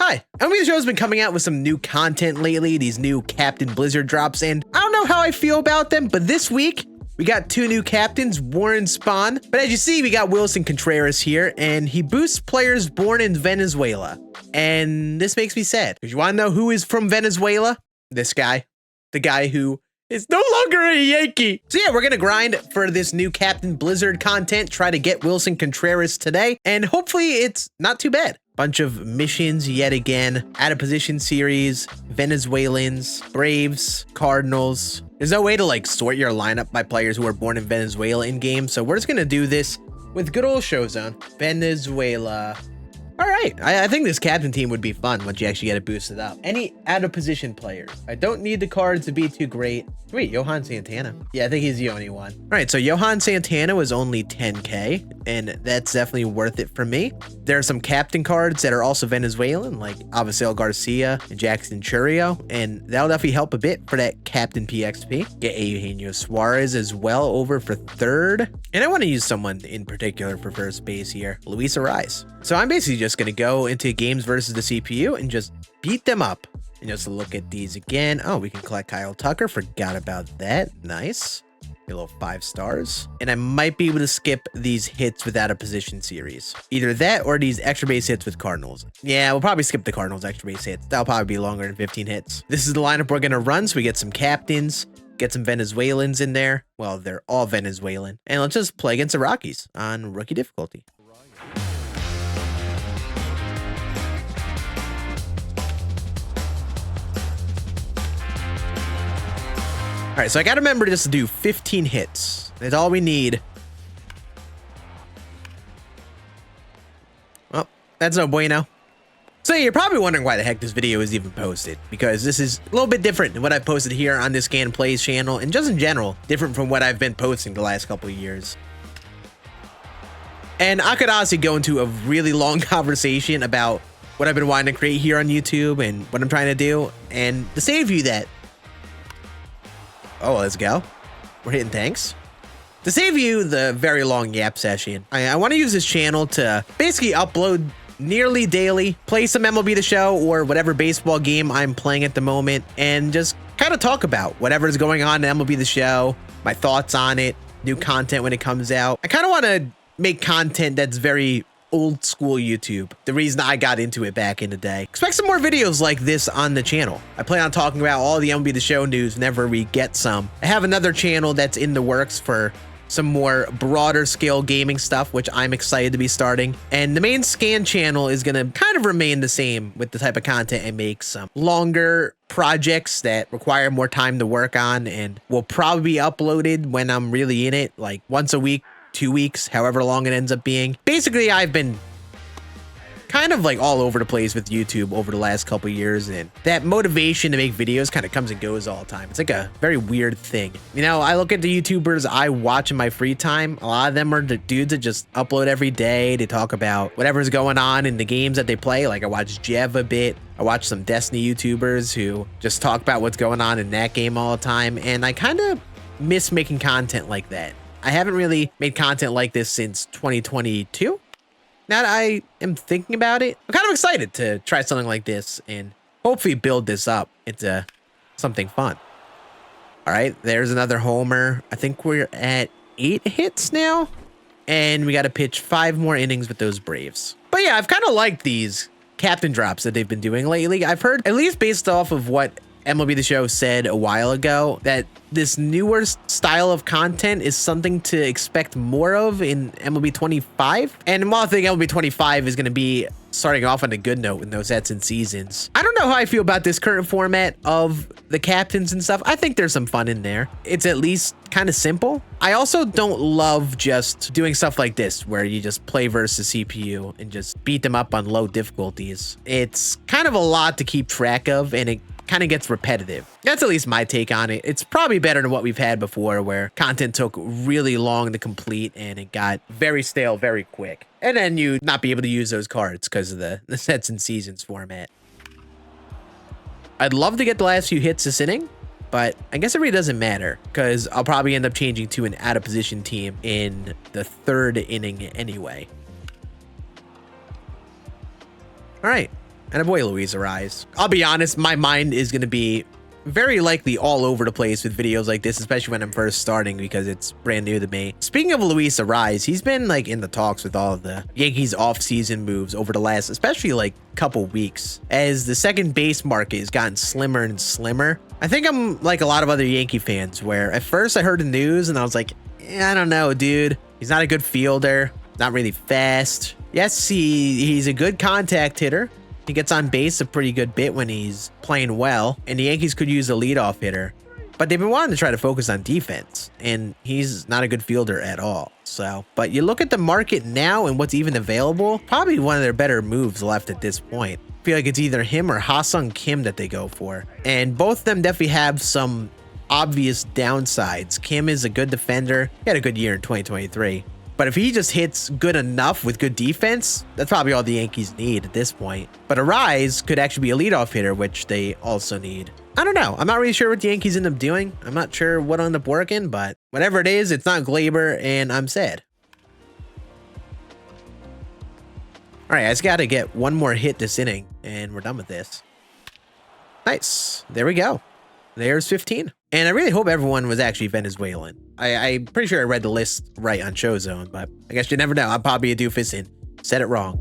Hi, MLB The Show has been coming out with some new content lately, these new Captain Blizzard drops, and I don't know how I feel about them, but this week, we got two new captains, Warren Spahn. But as you see, we got Willson Contreras here, and he boosts players born in Venezuela. And this makes me sad, because you want to know who is from Venezuela? This guy. The guy who is no longer a Yankee. So yeah, we're gonna grind for this new Captain Blizzard content, try to get Willson Contreras today, and hopefully it's not too bad. Bunch of missions yet again, out of position series, Venezuelans, Braves, Cardinals. There's no way to like sort your lineup by players who are born in Venezuela in game, so we're just gonna do this with good old Showzone. Venezuela. All right, I think this captain team would be fun once you actually get it boosted up. Any out of position players. I don't need the cards to be too great. Wait, Johan Santana. Yeah, I think he's the only one. All right, so Johan Santana was only 10K, and that's definitely worth it for me. There are some captain cards that are also Venezuelan, like Avisail Garcia and Jackson Churio, and that'll definitely help a bit for that captain PXP. Get Eugenio Suarez as well over for third. And I want to use someone in particular for first base here, Luis Ariz. So I'm basically just going to go into games versus the CPU and just beat them up. And just look at these again. Oh, we can collect Kyle Tucker. Forgot about that. Nice. A little 5 stars. And I might be able to skip these hits without a position series. Either that or these extra base hits with Cardinals. Yeah, we'll probably skip the Cardinals extra base hits. That'll probably be longer than 15 hits. This is the lineup we're going to run. So we get some captains, get some Venezuelans in there. Well, they're all Venezuelan. And let's just play against the Rockies on rookie difficulty. All right, so I got to remember just to do 15 hits. That's all we need. Well, that's no bueno. So you're probably wondering why the heck this video is even posted, because this is a little bit different than what I've posted here on this Scann Plays channel, and just in general, different from what I've been posting the last couple of years. And I could honestly go into a really long conversation about what I've been wanting to create here on YouTube and what I'm trying to do, and to save you that, oh, let's go. We're hitting tanks. To save you the very long yap session, I want to use this channel to basically upload nearly daily, play some MLB The Show or whatever baseball game I'm playing at the moment, and just kind of talk about whatever's going on in MLB The Show, my thoughts on it, new content when it comes out. I kind of want to make content that's very old school YouTube. The reason I got into it back in the day. Expect some more videos like this on the channel. I plan on talking about all the MLB The Show news whenever we get some. I have another channel that's in the works for some more broader scale gaming stuff, which I'm excited to be starting. And the main Scann channel is going to kind of remain the same with the type of content I make. Some longer projects that require more time to work on and will probably be uploaded when I'm really in it, like once a week, 2 weeks, however long it ends up being. Basically, I've been kind of like all over the place with YouTube over the last couple of years, and that motivation to make videos kind of comes and goes all the time. It's like a very weird thing. You know, I look at the YouTubers I watch in my free time. A lot of them are the dudes that just upload every day. They talk about whatever's going on in the games that they play. Like I watch Jev a bit. I watch some Destiny YouTubers who just talk about what's going on in that game all the time. And I kind of miss making content like that. I haven't really made content like this since 2022. Now that I am thinking about it, I'm kind of excited to try something like this and hopefully build this up into something fun. All right, there's another homer. I think we're at 8 hits now, and we got to pitch 5 more innings with those Braves. But yeah, I've kind of liked these captain drops that they've been doing lately. I've heard, at least based off of what MLB The Show said a while ago, that this newer style of content is something to expect more of in MLB 25. And while I think MLB 25 is going to be starting off on a good note with no sets and seasons, I don't know how I feel about this current format of the captains and stuff. I think there's some fun in there. It's at least kind of simple. I also don't love just doing stuff like this where you just play versus CPU and just beat them up on low difficulties. It's kind of a lot to keep track of, and it kind of gets repetitive. That's at least my take on it. It's probably better than what we've had before, where content took really long to complete and it got very stale very quick. And then you not be able to use those cards because of the sets and seasons format. I'd love to get the last few hits this inning, but I guess it really doesn't matter because I'll probably end up changing to an out of position team in the 3rd inning anyway. All right. And a boy, Luis Arise. I'll be honest, my mind is going to be very likely all over the place with videos like this, especially when I'm first starting because it's brand new to me. Speaking of Luis Arise, he's been like in the talks with all of the Yankees off-season moves over the last, especially like couple weeks, as the second base market has gotten slimmer and slimmer. I think I'm like a lot of other Yankee fans where at first I heard the news and I was like, I don't know, dude. He's not a good fielder, not really fast. Yes, he's a good contact hitter. He gets on base a pretty good bit when he's playing well, and the Yankees could use a leadoff hitter. But they've been wanting to try to focus on defense, and he's not a good fielder at all. So, but you look at the market now and what's even available, probably one of their better moves left at this point. I feel like it's either him or Ha-Sung Kim that they go for. And both of them definitely have some obvious downsides. Kim is a good defender. He had a good year in 2023. But if he just hits good enough with good defense, that's probably all the Yankees need at this point. But Arise could actually be a leadoff hitter, which they also need. I don't know. I'm not really sure what the Yankees end up doing. I'm not sure what will end up working, but whatever it is, it's not Glaber, and I'm sad. All right, I just got to get one more hit this inning, and we're done with this. Nice. There we go. There's 15. And I really hope everyone was actually Venezuelan. I'm pretty sure I read the list right on Showzone, but I guess you never know. I'm probably a doofus and said it wrong.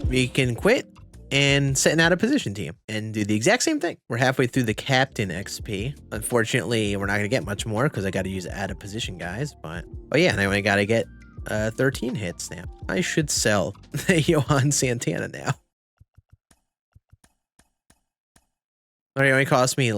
We can quit and set an out of position team and do the exact same thing. We're halfway through the captain XP. Unfortunately, we're not going to get much more because I got to use out of position guys. But oh yeah, and I only got to get 13 hits now. I should sell Johan Santana now. Or it only cost me,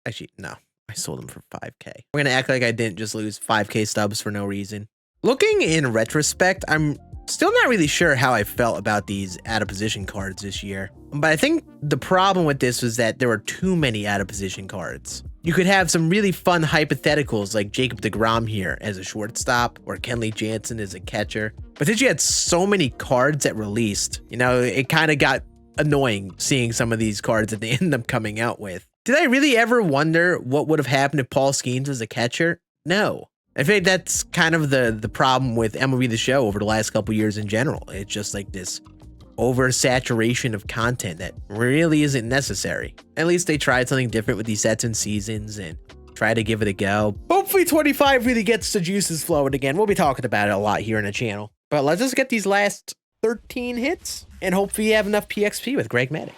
actually, no, I sold him for 5K. We're going to act like I didn't just lose 5K stubs for no reason. Looking in retrospect, I'm still not really sure how I felt about these out of position cards this year. But I think the problem with this was that there were too many out of position cards. You could have some really fun hypotheticals like Jacob deGrom here as a shortstop or Kenley Jansen as a catcher. But since you had so many cards that released, you know, it kind of got annoying seeing some of these cards that they end up coming out with. Did I really ever wonder what would have happened if Paul Skeens was a catcher? No. I think that's kind of the problem with MLB The Show over the last couple years in general. It's just like this oversaturation of content that really isn't necessary. At least they tried something different with these sets and seasons and try to give it a go. Hopefully 25 really gets the juices flowing again. We'll be talking about it a lot here in the channel. But let's just get these last 13 hits and hopefully you have enough PXP with Greg Maddux.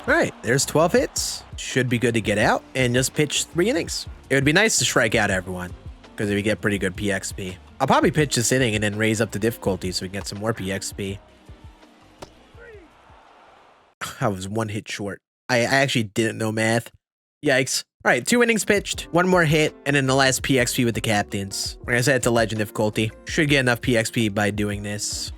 All right, there's 12 hits. Should be good to get out and just pitch 3 innings. It would be nice to strike out everyone because we get pretty good PXP. I'll probably pitch this inning and then raise up the difficulty so we can get some more PXP. I was 1 hit short. I actually didn't know math. Yikes. All right, 2 innings pitched, 1 more hit, and then the last PXP with the captains. Like I said, it's a legend difficulty. Should get enough PXP by doing this.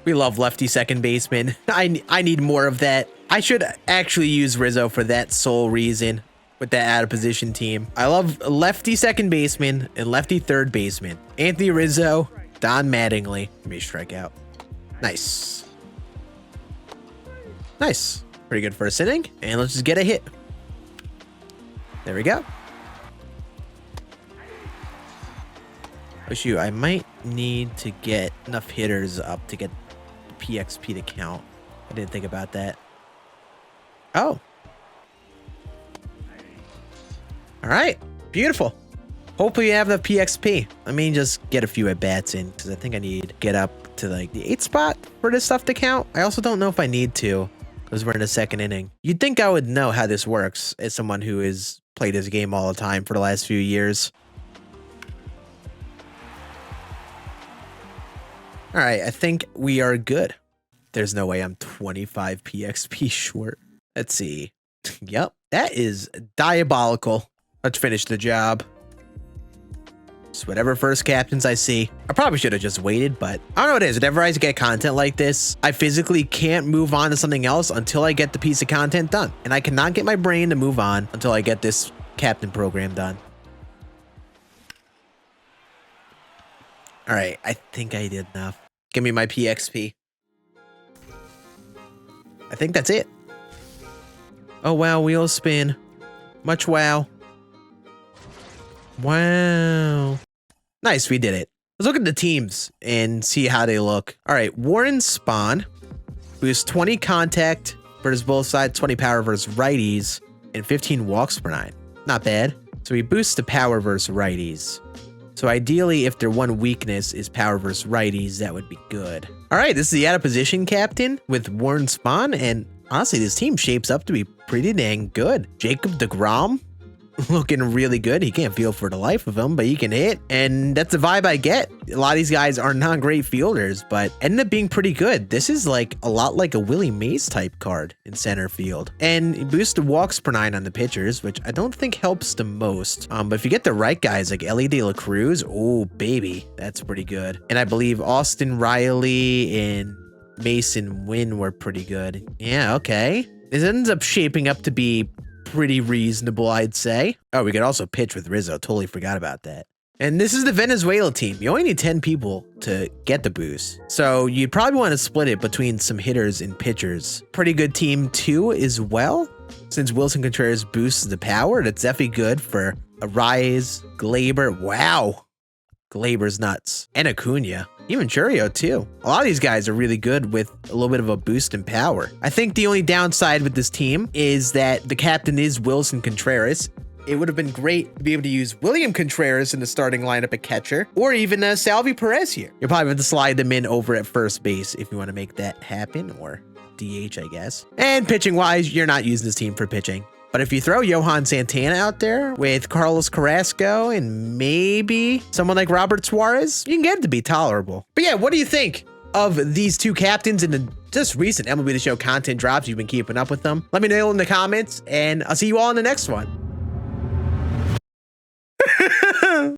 We love lefty second baseman. I need more of that. I should actually use Rizzo for that sole reason with that out of position team. I love lefty second baseman and lefty third baseman. Anthony Rizzo, Don Mattingly. Let me strike out. Nice. Nice. Pretty good first inning. And let's just get a hit. There we go. Oh shoot, I might need to get enough hitters up to get PXP to count. I didn't think about that. Oh. All right. Beautiful. Hopefully you have the PXP. Let me just get a few at bats in because I think I need to get up to like the 8th spot for this stuff to count. I also don't know if I need to because we're in the 2nd inning. You'd think I would know how this works as someone who has played this game all the time for the last few years. All right, I think we are good. There's no way I'm 25 PXP short. Let's see. Yep, that is diabolical. Let's finish the job. Just whatever first captains I see. I probably should have just waited, but I don't know what it is. Whenever I get content like this, I physically can't move on to something else until I get the piece of content done. And I cannot get my brain to move on until I get this captain program done. All right, I think I did enough. Give me my PXP. I think that's it. Oh, wow, wheel spin. Much wow. Wow. Nice, we did it. Let's look at the teams and see how they look. All right, Warren Spawn. Boosts 20 contact versus both sides, 20 power versus righties, and 15 walks per 9. Not bad. So he boosts the power versus righties. So ideally, if their one weakness is power versus righties, that would be good. All right, this is the out of position captain with Warren Spawn, and honestly, this team shapes up to be pretty dang good. Jacob deGrom, looking really good. He can't field for the life of him, but he can hit, and that's the vibe I get. A lot of these guys are not great fielders, but ended up being pretty good. This is like a lot like a Willie Mays type card in center field, and he boosts the walks per 9 on the pitchers, which I don't think helps the most. But if you get the right guys like Ellie De La Cruz, oh baby, that's pretty good. And I believe Austin Riley and Mason Wynn were pretty good. Yeah, okay. This ends up shaping up to be pretty reasonable, I'd say. Oh, we could also pitch with Rizzo. Totally forgot about that. And this is the Venezuela team. You only need 10 people to get the boost. So you'd probably want to split it between some hitters and pitchers. Pretty good team too as well. Since Wilson Contreras boosts the power, that's definitely good for Arias, Glaber. Wow. Glaber's nuts. And Acuna. Even Churio too. A lot of these guys are really good with a little bit of a boost in power. I think the only downside with this team is that the captain is Wilson Contreras. It would have been great to be able to use William Contreras in the starting lineup at catcher, or even Salvi Perez here. You'll probably have to slide them in over at first base if you want to make that happen, or DH, I guess. And pitching wise, you're not using this team for pitching. But if you throw Johan Santana out there with Carlos Carrasco and maybe someone like Robert Suarez, you can get it to be tolerable. But yeah, what do you think of these two captains in the just recent MLB The Show content drops? You've been keeping up with them. Let me know in the comments, and I'll see you all in the next one.